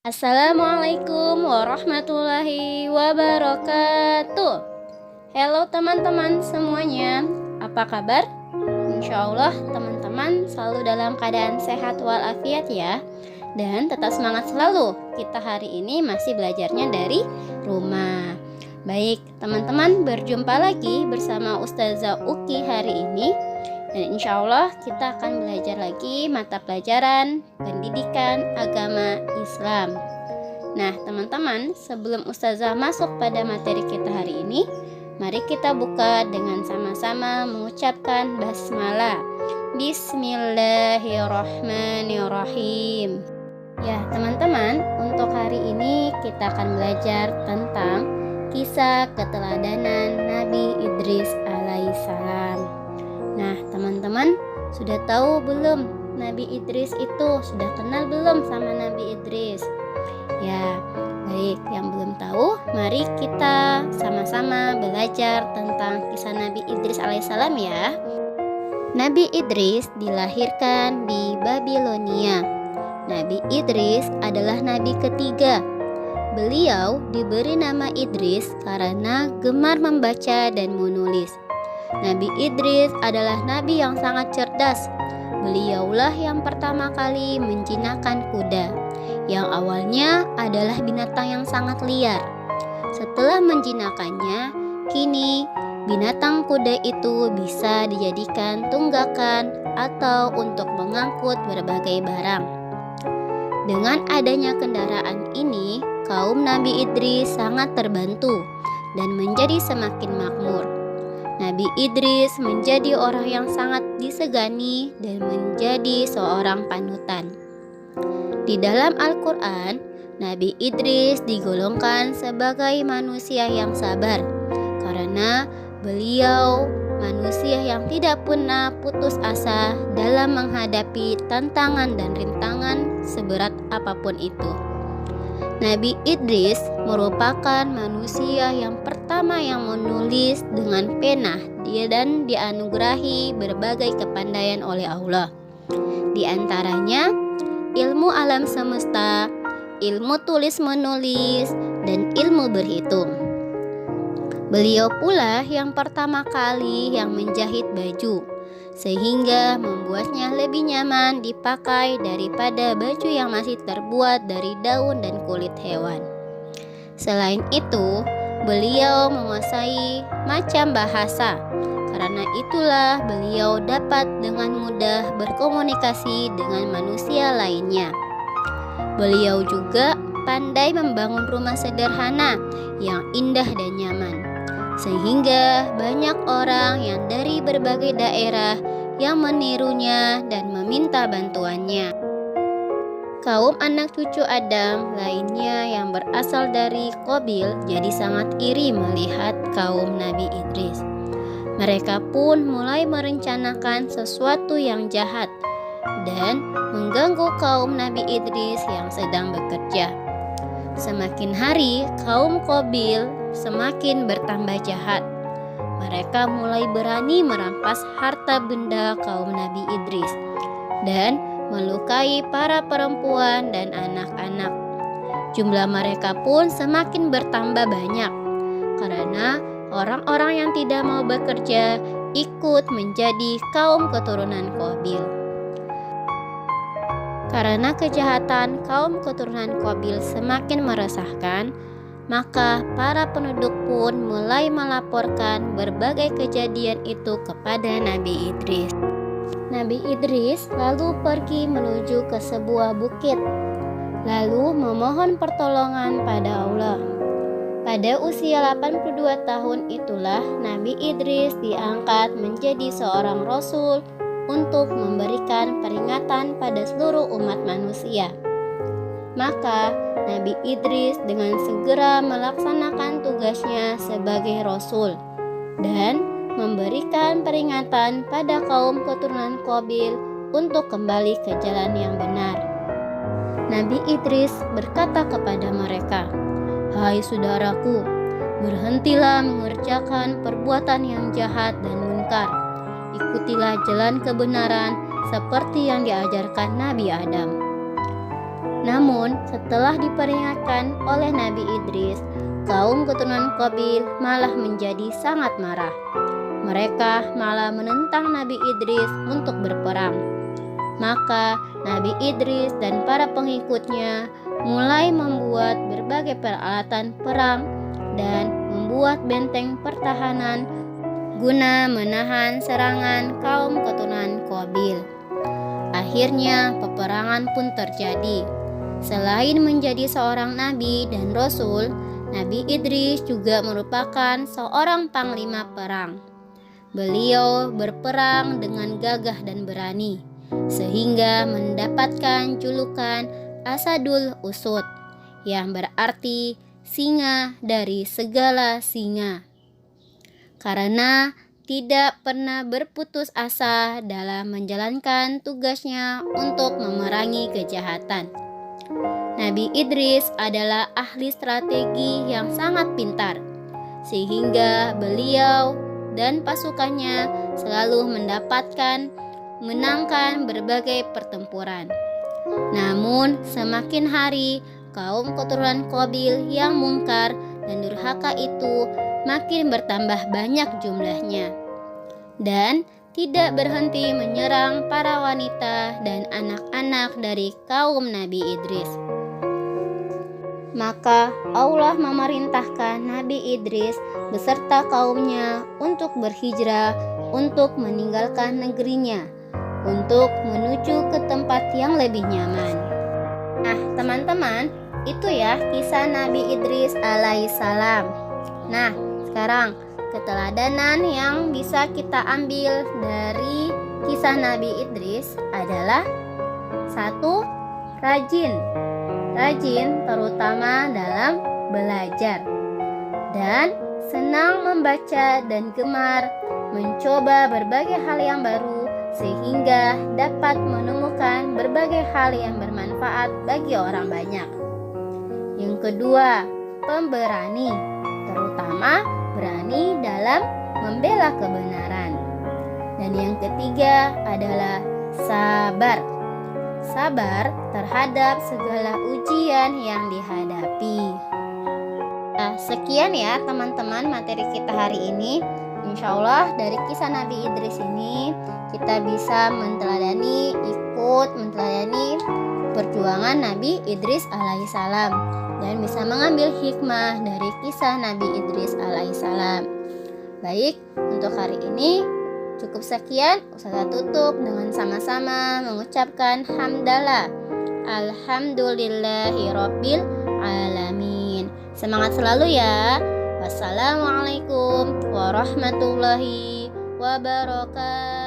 Assalamualaikum warahmatullahi wabarakatuh. Halo teman-teman semuanya, apa kabar? Insya Allah teman-teman selalu dalam keadaan sehat walafiat ya. Dan tetap semangat selalu, kita hari ini masih belajarnya dari rumah. Baik teman-teman, berjumpa lagi bersama Ustazah Uki hari ini. Dan insya Allah kita akan belajar lagi mata pelajaran pendidikan agama Islam. Nah teman-teman, sebelum Ustazah masuk pada materi kita hari ini, mari kita buka dengan sama-sama mengucapkan basmalah. Bismillahirrahmanirrahim. Ya teman-teman, untuk hari ini kita akan belajar tentang kisah keteladanan Nabi Idris alaihissalam. Nah teman-teman, sudah tahu belum Nabi Idris itu? Sudah kenal belum sama Nabi Idris? Ya, baik, yang belum tahu, mari kita sama-sama belajar tentang kisah Nabi Idris alaihissalam ya. Nabi Idris dilahirkan di Babilonia. Nabi Idris adalah nabi ketiga. Beliau diberi nama Idris karena gemar membaca dan menulis. Nabi Idris adalah nabi yang sangat cerdas. Beliaulah yang pertama kali menjinakkan kuda, yang awalnya adalah binatang yang sangat liar. Setelah menjinakannya, kini binatang kuda itu bisa dijadikan tunggakan atau untuk mengangkut berbagai barang. Dengan adanya kendaraan ini, kaum Nabi Idris sangat terbantu dan menjadi semakin makmur. Nabi Idris menjadi orang yang sangat disegani dan menjadi seorang panutan. Di dalam Al-Quran, Nabi Idris digolongkan sebagai manusia yang sabar karena beliau manusia yang tidak pernah putus asa dalam menghadapi tantangan dan rintangan seberat apapun itu. Nabi Idris merupakan manusia yang pertama yang menulis dengan pena dan dianugerahi berbagai kepandaian oleh Allah. Di antaranya ilmu alam semesta, ilmu tulis menulis, dan ilmu berhitung. Beliau pula yang pertama kali yang menjahit baju, sehingga membuatnya lebih nyaman dipakai daripada baju yang masih terbuat dari daun dan kulit hewan. Selain itu, beliau menguasai macam bahasa. Karena itulah beliau dapat dengan mudah berkomunikasi dengan manusia lainnya. Beliau juga pandai membangun rumah sederhana yang indah dan nyaman, sehingga banyak orang yang dari berbagai daerah yang menirunya dan meminta bantuannya. Kaum anak cucu Adam lainnya yang berasal dari Qabil jadi sangat iri melihat kaum Nabi Idris. Mereka pun mulai merencanakan sesuatu yang jahat dan mengganggu kaum Nabi Idris yang sedang bekerja. Semakin hari, kaum Qabil semakin bertambah jahat. Mereka mulai berani merampas harta benda kaum Nabi Idris dan melukai para perempuan dan anak-anak. Jumlah mereka pun semakin bertambah banyak karena orang-orang yang tidak mau bekerja ikut menjadi kaum keturunan Qabil. Karena kejahatan kaum keturunan Qabil semakin meresahkan, maka para penduduk pun mulai melaporkan berbagai kejadian itu kepada Nabi Idris. Nabi Idris lalu pergi menuju ke sebuah bukit, lalu memohon pertolongan pada Allah. Pada usia 82 tahun itulah Nabi Idris diangkat menjadi seorang rasul untuk memberikan peringatan pada seluruh umat manusia. Maka Nabi Idris dengan segera melaksanakan tugasnya sebagai rasul dan memberikan peringatan pada kaum keturunan Qabil untuk kembali ke jalan yang benar. Nabi Idris berkata kepada mereka, "Hai saudaraku, berhentilah mengerjakan perbuatan yang jahat dan munkar. Ikutilah jalan kebenaran seperti yang diajarkan Nabi Adam." Namun, setelah diperingatkan oleh Nabi Idris, kaum keturunan Qabil malah menjadi sangat marah. Mereka malah menentang Nabi Idris untuk berperang. Maka Nabi Idris dan para pengikutnya mulai membuat berbagai peralatan perang dan membuat benteng pertahanan guna menahan serangan kaum keturunan Qabil. Akhirnya peperangan pun terjadi. Selain menjadi seorang nabi dan rasul, Nabi Idris juga merupakan seorang panglima perang. Beliau berperang dengan gagah dan berani, sehingga mendapatkan julukan Asadul Usud, yang berarti singa dari segala singa, karena tidak pernah berputus asa dalam menjalankan tugasnya untuk memerangi kejahatan. Nabi Idris adalah ahli strategi yang sangat pintar, sehingga beliau dan pasukannya selalu menangkan berbagai pertempuran. Namun semakin hari, kaum keturunan Qabil yang mungkar dan durhaka itu makin bertambah banyak jumlahnya, dan tidak berhenti menyerang para wanita dan anak-anak dari kaum Nabi Idris. Maka Allah memerintahkan Nabi Idris beserta kaumnya untuk berhijrah, untuk meninggalkan negerinya, untuk menuju ke tempat yang lebih nyaman. Nah teman-teman, itu ya kisah Nabi Idris alaihissalam. Nah sekarang keteladanan yang bisa kita ambil dari kisah Nabi Idris adalah 1. Rajin terutama dalam belajar, dan senang membaca dan gemar mencoba berbagai hal yang baru sehingga dapat menemukan berbagai hal yang bermanfaat bagi orang banyak. Yang kedua, pemberani, terutama berani dalam membela kebenaran. Dan yang ketiga adalah sabar terhadap segala ujian yang dihadapi. Nah, sekian ya teman-teman materi kita hari ini. Insya Allah dari kisah Nabi Idris ini kita bisa meneladani perjuangan Nabi Idris alaihissalam dan bisa mengambil hikmah dari kisah Nabi Idris alaihissalam. Baik, untuk hari ini cukup sekian. Ustazah tutup dengan sama-sama mengucapkan hamdalah alhamdulillahirabbil alamin. Semangat selalu ya. Wassalamualaikum warahmatullahi wabarakatuh.